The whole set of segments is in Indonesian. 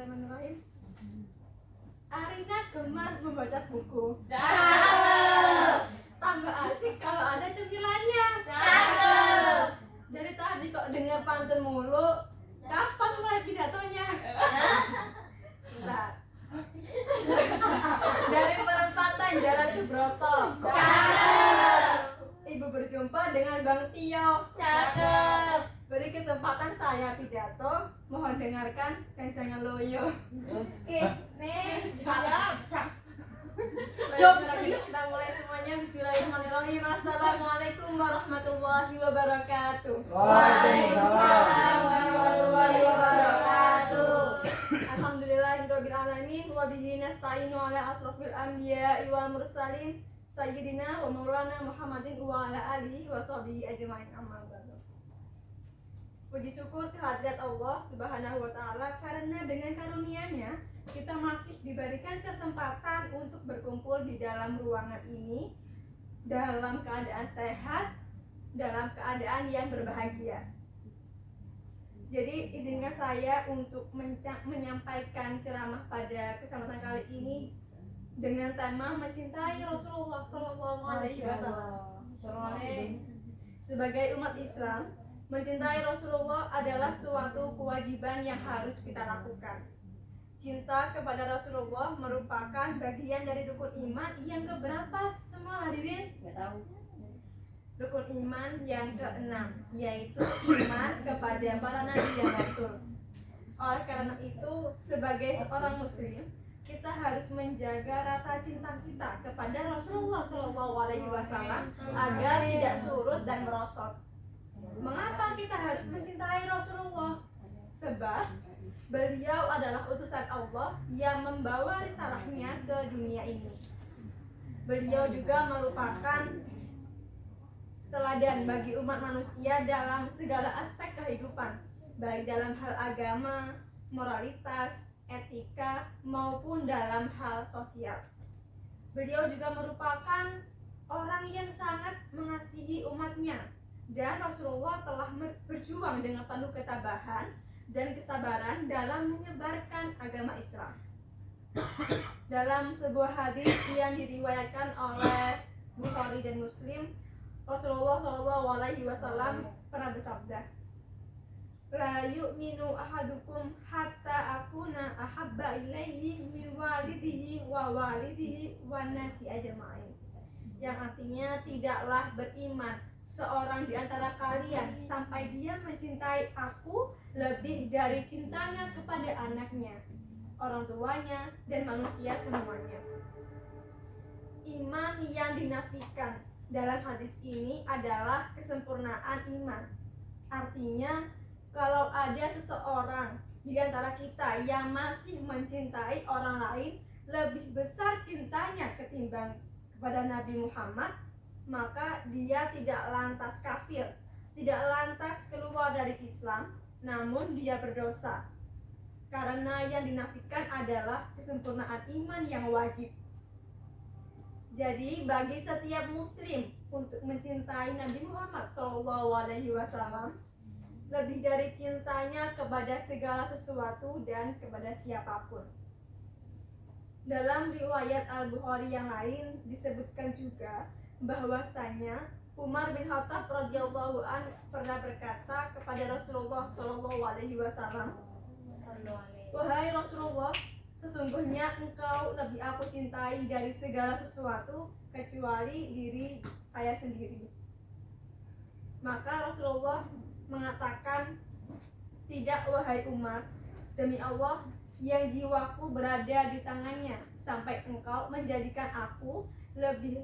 Bismillahirrahmanirrahim. Arina gemar membaca buku. Cakep. Tambah asik kalau ada cemilannya. Cakep. Dari tadi kok dengar pantun mulu. Kapan mulai pidatonya? Bentar. Dari perempatan Jalan Subroto. Cakep. Ibu berjumpa dengan Bang Tio. Cakep. Beri kesempatan saya pidato. Mohon dengarkan dan jangan loyo. Oke, next. Siap. Job Kita mulai semuanya. Bismillahirrahmanirrahim. Assalamualaikum warahmatullahi wabarakatuh. Waalaikumsalam warahmatullahi wabarakatuh. Alhamdulillahirabbil alamin wa bihi nasta'inu ala asrofil anbiya'i wal mursalin sayyidina wa maulana Muhammadin wa ala alihi wa sahbihi ajmain. Amma ba'du. Puji syukur kehadirat Allah Subhanahu wa taala karena dengan karunia-Nya kita masih diberikan kesempatan untuk berkumpul di dalam ruangan ini dalam keadaan sehat, dalam keadaan yang berbahagia. Jadi izinkan saya untuk menyampaikan ceramah pada kesempatan kali ini dengan tema mencintai Rasulullah SAW. Sebagai umat Islam, mencintai Rasulullah adalah suatu kewajiban yang harus kita lakukan. Cinta kepada Rasulullah merupakan bagian dari rukun iman yang keberapa semua hadirin? Nggak tahu. Rukun iman yang keenam, yaitu iman kepada para nabi dan rasul. Oleh karena itu, sebagai seorang muslim, kita harus menjaga rasa cinta kita kepada Rasulullah SAW agar tidak surut dan merosot. Mengapa kita harus mencintai Rasulullah? Sebab beliau adalah utusan Allah yang membawa risalahnya ke dunia ini. Beliau juga merupakan teladan bagi umat manusia dalam segala aspek kehidupan, baik dalam hal agama, moralitas, etika, maupun dalam hal sosial. Beliau juga merupakan orang yang sangat mengasihi umatnya, dan Rasulullah telah berjuang dengan penuh ketabahan dan kesabaran dalam menyebarkan agama Islam. Dalam sebuah hadis yang diriwayatkan oleh Bukhari dan Muslim, Rasulullah SAW pernah bersabda, "La yu'minu ahadukum hatta akuna ahabba ilaihi min walidihi wa nasi ajma'in." Yang artinya tidaklah beriman seorang di antara kalian sampai dia mencintai aku lebih dari cintanya kepada anaknya, orang tuanya, dan manusia semuanya. Iman yang dinafikan dalam hadis ini adalah kesempurnaan iman. Artinya, kalau ada seseorang di antara kita yang masih mencintai orang lain lebih besar cintanya ketimbang kepada Nabi Muhammad, maka dia tidak lantas kafir, tidak lantas keluar dari Islam, namun dia berdosa. Karena yang dinafikan adalah kesempurnaan iman yang wajib. Jadi bagi setiap muslim untuk mencintai Nabi Muhammad SAW lebih dari cintanya kepada segala sesuatu dan kepada siapapun. Dalam riwayat Al-Bukhari yang lain disebutkan juga bahwasanya Umar bin Khattab radhiyallahu an pernah berkata kepada Rasulullah SAW, "Wahai Rasulullah, sesungguhnya engkau lebih aku cintai dari segala sesuatu kecuali diri saya sendiri." Maka Rasulullah mengatakan, "Tidak wahai Umar, demi Allah yang jiwaku berada di tangannya, sampai engkau menjadikan aku lebih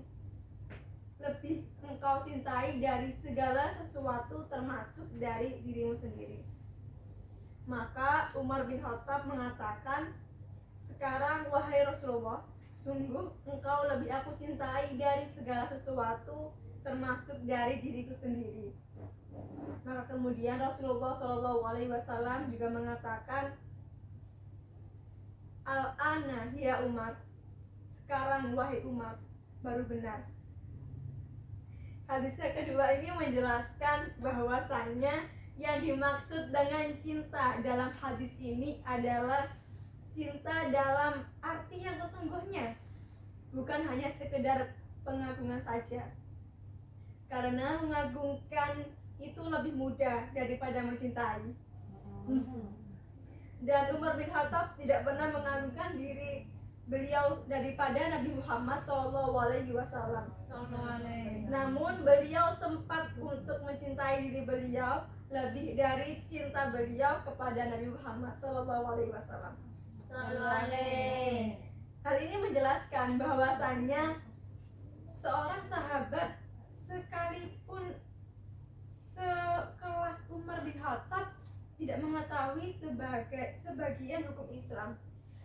engkau cintai dari segala sesuatu termasuk dari dirimu sendiri." Maka Umar bin Khattab mengatakan, "Sekarang wahai Rasulullah, sungguh engkau lebih aku cintai dari segala sesuatu termasuk dari diriku sendiri." Maka kemudian Rasulullah SAW juga mengatakan, "Al-ana ya Umar, sekarang wahai Umar, baru benar." Hadis yang kedua ini menjelaskan bahwasannya yang dimaksud dengan cinta dalam hadis ini adalah cinta dalam arti yang sesungguhnya, bukan hanya sekedar pengagungan saja. Karena mengagungkan itu lebih mudah daripada mencintai. Dan Umar bin Khattab tidak pernah mengagungkan diri beliau daripada Nabi Muhammad SAW. Namun beliau sempat untuk mencintai diri beliau lebih dari cinta beliau kepada Nabi Muhammad SAW. Hal ini menjelaskan bahwasannya seorang sahabat sekalipun sekelas Umar bin Khattab tidak mengetahui sebagian hukum Islam.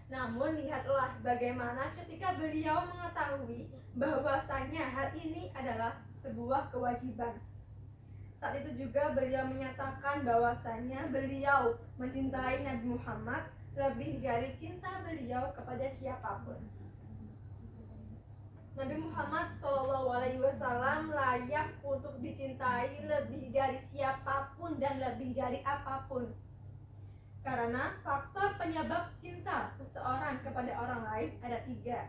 Namun lihatlah bagaimana ketika beliau mengetahui bahwasannya hal ini adalah sebuah kewajiban. Saat itu juga beliau menyatakan bahwasannya beliau mencintai Nabi Muhammad lebih dari cinta beliau kepada siapapun. Nabi Muhammad SAW layak untuk dicintai lebih dari siapapun dan lebih dari apapun. Karena faktor penyebab cinta seseorang kepada orang lain ada tiga.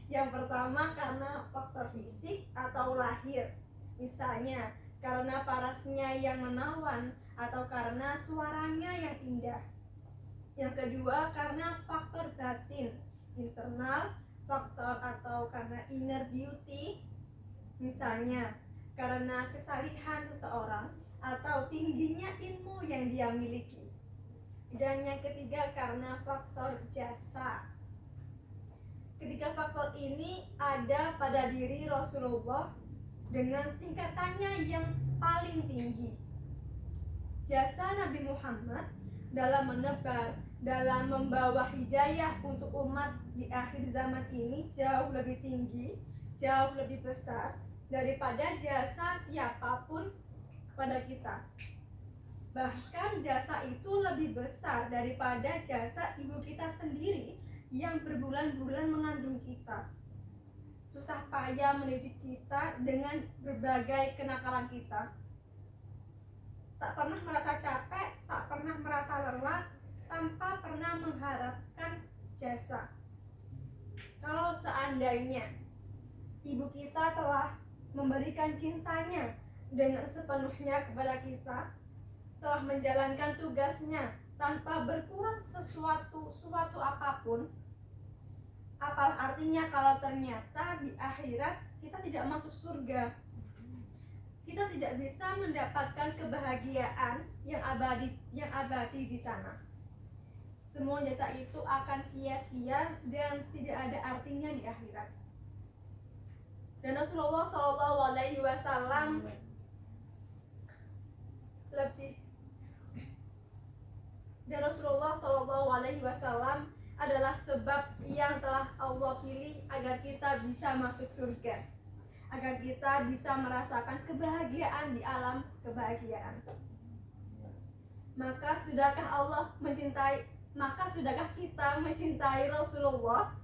Yang pertama karena faktor fisik atau lahir. Misalnya karena parasnya yang menawan atau karena suaranya yang indah. Yang kedua karena faktor batin, internal, faktor atau karena inner beauty. Misalnya karena kesalihan seseorang atau tingginya ilmu yang dia miliki. Dan yang ketiga karena faktor jasa. Ketiga faktor ini ada pada diri Rasulullah dengan tingkatannya yang paling tinggi. Jasa Nabi Muhammad dalam menebar, dalam membawa hidayah untuk umat di akhir zaman ini jauh lebih tinggi, jauh lebih besar daripada jasa siapapun kepada kita. Bahkan jasa itu lebih besar daripada jasa ibu kita sendiri yang berbulan-bulan mengandung kita, susah payah mendidik kita dengan berbagai kenakalan kita, tak pernah merasa capek, tak pernah merasa lelah, tanpa pernah mengharapkan jasa. Kalau seandainya ibu kita telah memberikan cintanya dengan sepenuhnya kepada kita, telah menjalankan tugasnya tanpa berkurang suatu apapun, apa artinya kalau ternyata di akhirat kita tidak masuk surga? Kita tidak bisa mendapatkan kebahagiaan yang abadi di sana. Semua jasa itu akan sia-sia dan tidak ada artinya di akhirat. Dan Rasulullah SAW adalah sebab yang telah Allah pilih agar kita bisa masuk surga, agar kita bisa merasakan kebahagiaan di alam kebahagiaan. Maka sudahkah kita mencintai Rasulullah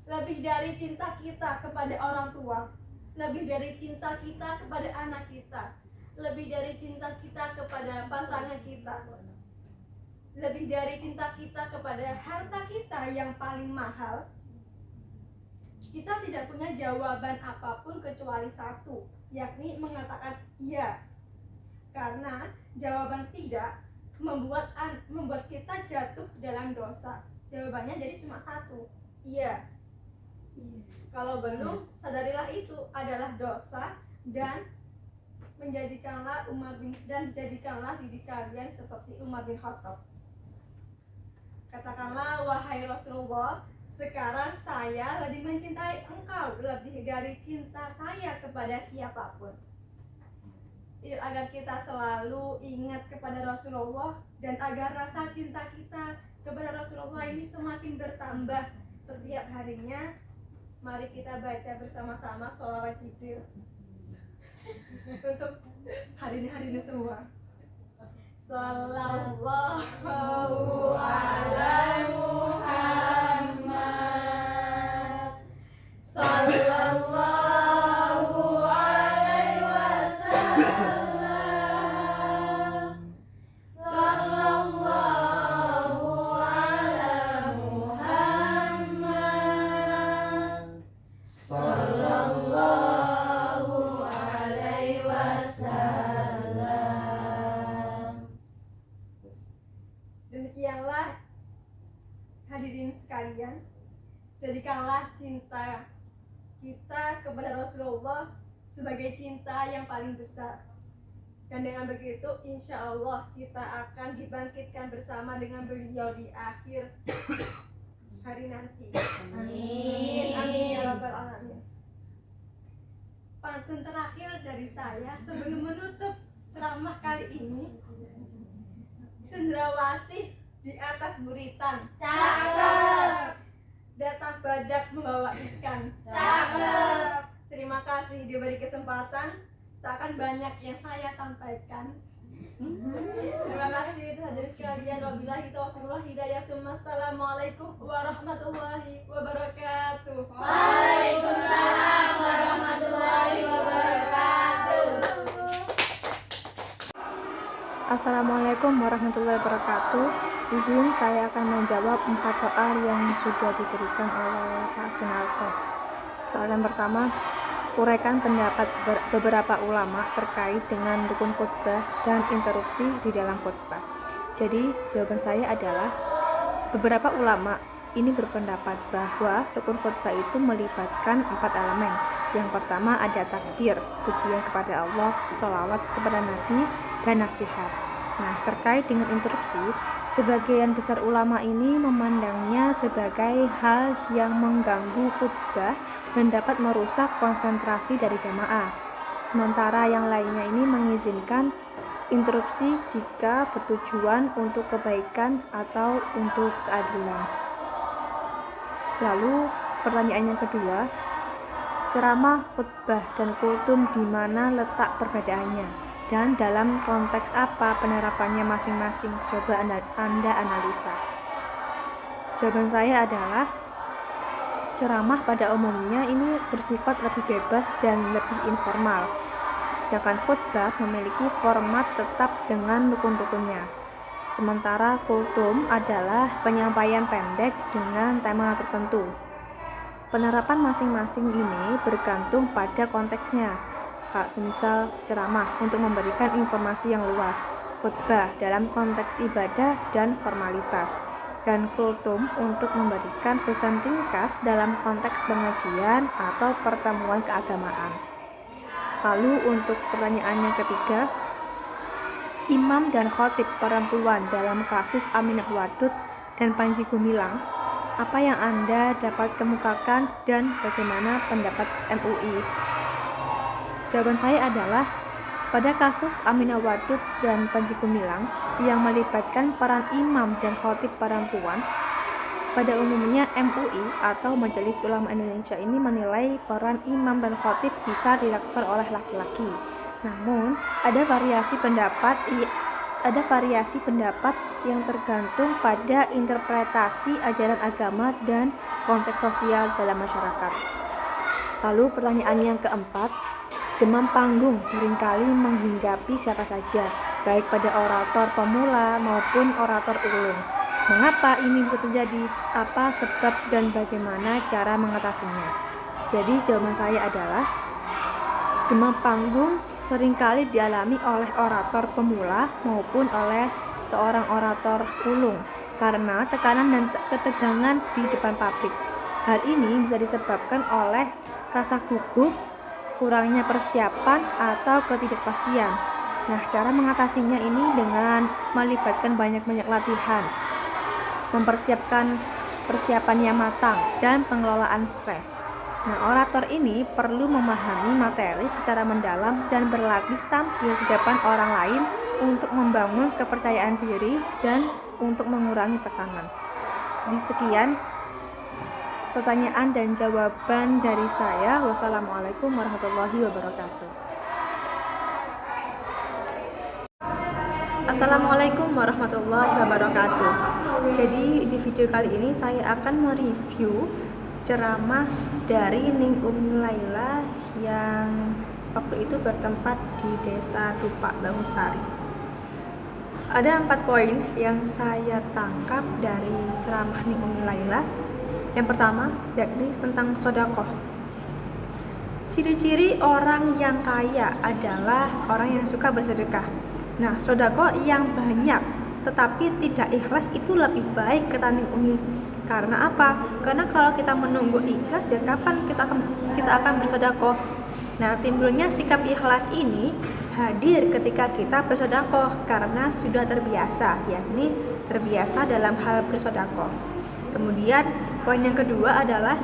lebih dari cinta kita kepada orang tua, lebih dari cinta kita kepada anak kita, lebih dari cinta kita kepada pasangan kita, lebih dari cinta kita kepada harta kita yang paling mahal? Kita tidak punya jawaban apapun kecuali satu, yakni mengatakan iya. Karena jawaban tidak membuat kita jatuh dalam dosa. Jawabannya jadi cuma satu, iya. Kalau belum, sadarilah itu adalah dosa dan jadikanlah diri kalian seperti Umar bin Khattab. Katakanlah, wahai Rasulullah, sekarang saya lebih mencintai engkau lebih dari cinta saya kepada siapapun. Agar kita selalu ingat kepada Rasulullah dan agar rasa cinta kita kepada Rasulullah ini semakin bertambah setiap harinya. Mari kita baca bersama-sama sholawat Jibril untuk hari ini semua. Sallallahu ala Muhammad, sallallahu alaihi wasallam, sallallahu Demikianlah hadirin sekalian, jadikanlah cinta kita kepada Rasulullah sebagai cinta yang paling besar. Dan dengan begitu insya Allah kita akan dibangkitkan bersama dengan beliau di akhir hari nanti. Amin. Amin ya rabbal alamin. Pantun terakhir dari saya sebelum menutup ceramah kali ini. Cendrawasih di atas buritan, Cakep. datang badak membawa ikan. Cakep. Terima kasih diberi kesempatan. Tak akan banyak yang saya sampaikan. Terima kasih hadirin sekalian. Wabillahi taufiq wal hidayah. Wassalamualaikum warahmatullahi wabarakatuh. Waalaikumsalam warahmatullahi wabarakatuh. Assalamualaikum warahmatullahi wabarakatuh. Izin saya akan menjawab 4 soal yang sudah diberikan oleh Pak Sunarto. Soal yang pertama, uraikan pendapat beberapa ulama terkait dengan rukun khutbah dan interupsi di dalam khutbah. Jadi, jawaban saya adalah beberapa ulama ini berpendapat bahwa rukun khutbah itu melibatkan 4 elemen. Yang pertama ada takbir, pujian kepada Allah, sholawat kepada Nabi, dan nasihat. Nah, terkait dengan interupsi, sebagian besar ulama ini memandangnya sebagai hal yang mengganggu khutbah dan dapat merusak konsentrasi dari jamaah. Sementara yang lainnya ini mengizinkan interupsi jika bertujuan untuk kebaikan atau untuk keadilan. Lalu, pertanyaan yang kedua, ceramah, khutbah, dan kultum di mana letak perbedaannya? Dan dalam konteks apa penerapannya masing-masing? Coba Anda analisa. Jawaban saya adalah ceramah pada umumnya ini bersifat lebih bebas dan lebih informal. Sedangkan khutbah memiliki format tetap dengan rukun-rukunnya. Sementara kultum adalah penyampaian pendek dengan tema tertentu. Penerapan masing-masing ini bergantung pada konteksnya. Semisal ceramah untuk memberikan informasi yang luas, khutbah dalam konteks ibadah dan formalitas, dan kultum untuk memberikan pesan ringkas dalam konteks pengajian atau pertemuan keagamaan. Lalu untuk pertanyaan yang ketiga, imam dan khotib perempuan dalam kasus Aminah Wadud dan Panji Gumilang, apa yang Anda dapat kemukakan dan bagaimana pendapat MUI? Jawaban saya adalah pada kasus Aminah Wadud dan Panji Gumilang yang melibatkan peran imam dan khotib perempuan, pada umumnya MUI atau Majelis Ulama Indonesia ini menilai peran imam dan khotib bisa dilakukan oleh laki-laki. Namun, ada variasi pendapat yang tergantung pada interpretasi ajaran agama dan konteks sosial dalam masyarakat. Lalu pertanyaan yang keempat, demam panggung seringkali menghinggapi siapa saja, baik pada orator pemula maupun orator ulung. Mengapa ini bisa terjadi? Apa sebab dan bagaimana cara mengatasinya? Jadi jawaban saya adalah demam panggung seringkali dialami oleh orator pemula maupun oleh seorang orator ulung karena tekanan dan ketegangan di depan publik. Hal ini bisa disebabkan oleh rasa gugup, kurangnya persiapan atau ketidakpastian. Nah, cara mengatasinya ini dengan melibatkan banyak-banyak latihan, mempersiapkan persiapan yang matang, dan pengelolaan stres. Nah, orator ini perlu memahami materi secara mendalam dan berlatih tampil di depan orang lain untuk membangun kepercayaan diri dan untuk mengurangi tekanan. Jadi sekian pertanyaan dan jawaban dari saya. Wassalamualaikum warahmatullahi wabarakatuh. Assalamualaikum warahmatullahi wabarakatuh. Jadi di video kali ini saya akan mereview ceramah dari Ning Umi Laila yang waktu itu bertempat di Desa Tupak Bangusari. Ada 4 poin yang saya tangkap dari ceramah Ning Umi Laila. Yang pertama, yakni tentang sedekah. Ciri-ciri orang yang kaya adalah orang yang suka bersedekah. Nah, sedekah yang banyak tetapi tidak ikhlas itu lebih baik, kata Ning Umi. Karena apa? Karena kalau kita menunggu ikhlas, dan kapan kita akan bersedekah? Nah, timbulnya sikap ikhlas ini hadir ketika kita bersedekah karena sudah terbiasa, yakni terbiasa dalam hal bersedekah. Kemudian poin yang kedua adalah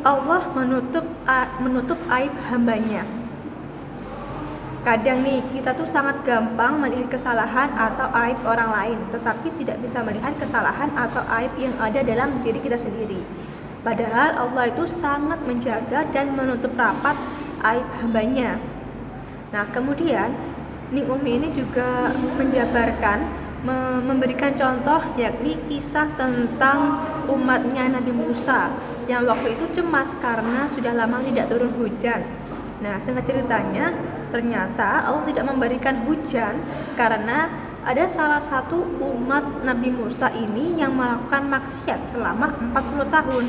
Allah menutup aib hambanya. Kadang nih kita tuh sangat gampang melihat kesalahan atau aib orang lain, tetapi tidak bisa melihat kesalahan atau aib yang ada dalam diri kita sendiri. Padahal Allah itu sangat menjaga dan menutup rapat aib hambanya. Nah, kemudian Ning Umi ini juga menjabarkan, memberikan contoh, yakni kisah tentang umatnya Nabi Musa yang waktu itu cemas karena sudah lama tidak turun hujan. Nah, singkat ceritanya, ternyata Allah tidak memberikan hujan karena ada salah satu umat Nabi Musa ini yang melakukan maksiat selama 40 tahun.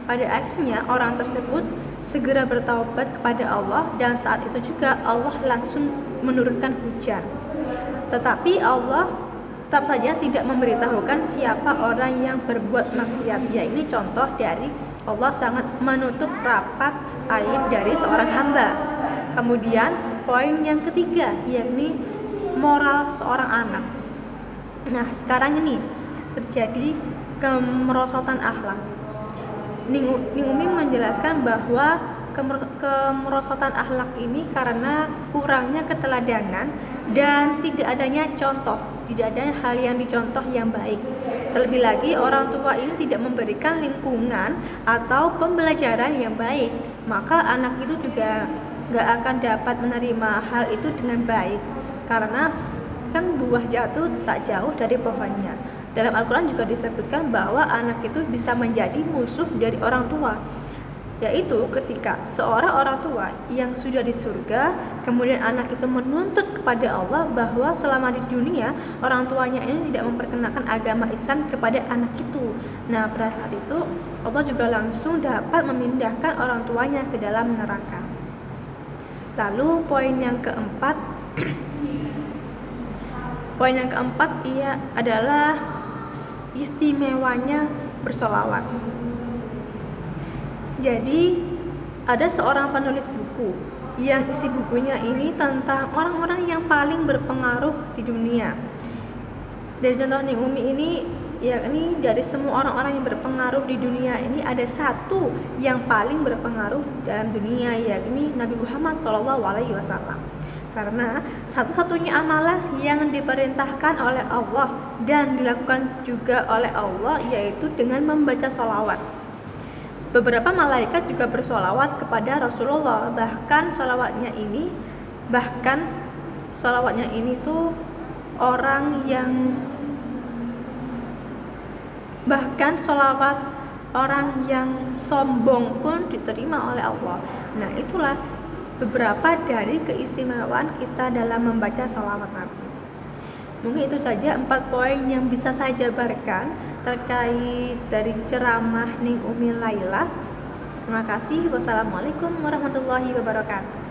Pada akhirnya orang tersebut segera bertaubat kepada Allah, dan saat itu juga Allah langsung menurunkan hujan. Tetapi Allah tetap saja tidak memberitahukan siapa orang yang berbuat maksiat. Ya, ini contoh dari Allah sangat menutup rapat aib dari seorang hamba. Kemudian poin yang ketiga, yakni moral seorang anak. Nah, sekarang ini terjadi kemerosotan akhlak. Ning Umi menjelaskan bahwa kemerosotan akhlak ini karena kurangnya keteladanan dan tidak adanya contoh, tidak adanya hal yang dicontoh yang baik. Terlebih lagi orang tua ini tidak memberikan lingkungan atau pembelajaran yang baik, maka anak itu juga gak akan dapat menerima hal itu dengan baik, karena kan buah jatuh tak jauh dari pohonnya. Dalam Al-Quran juga disebutkan bahwa anak itu bisa menjadi musuh dari orang tua, yaitu ketika seorang orang tua yang sudah di surga, kemudian anak itu menuntut kepada Allah bahwa selama di dunia orang tuanya ini tidak memperkenalkan agama Islam kepada anak itu. Nah, pada saat itu Allah juga langsung dapat memindahkan orang tuanya ke dalam neraka. Lalu poin yang keempat ia adalah istimewanya bersolawat. Jadi ada seorang penulis buku yang isi bukunya ini tentang orang-orang yang paling berpengaruh di dunia. Dari contoh Ning Umi ini, yakni dari semua orang-orang yang berpengaruh di dunia ini ada satu yang paling berpengaruh dalam dunia, yakni Nabi Muhammad SAW. Karena satu-satunya amalan yang diperintahkan oleh Allah dan dilakukan juga oleh Allah yaitu dengan membaca sholawat. Beberapa malaikat juga bersolawat kepada Rasulullah. Bahkan sholawatnya ini tuh sholawat orang yang sombong pun diterima oleh Allah. Nah, itulah beberapa dari keistimewaan kita dalam membaca sholawat Nabi. Mungkin itu saja 4 poin yang bisa saya jabarkan terkait dari ceramah Ning Umi Laila. Terima kasih. Wassalamualaikum warahmatullahi wabarakatuh.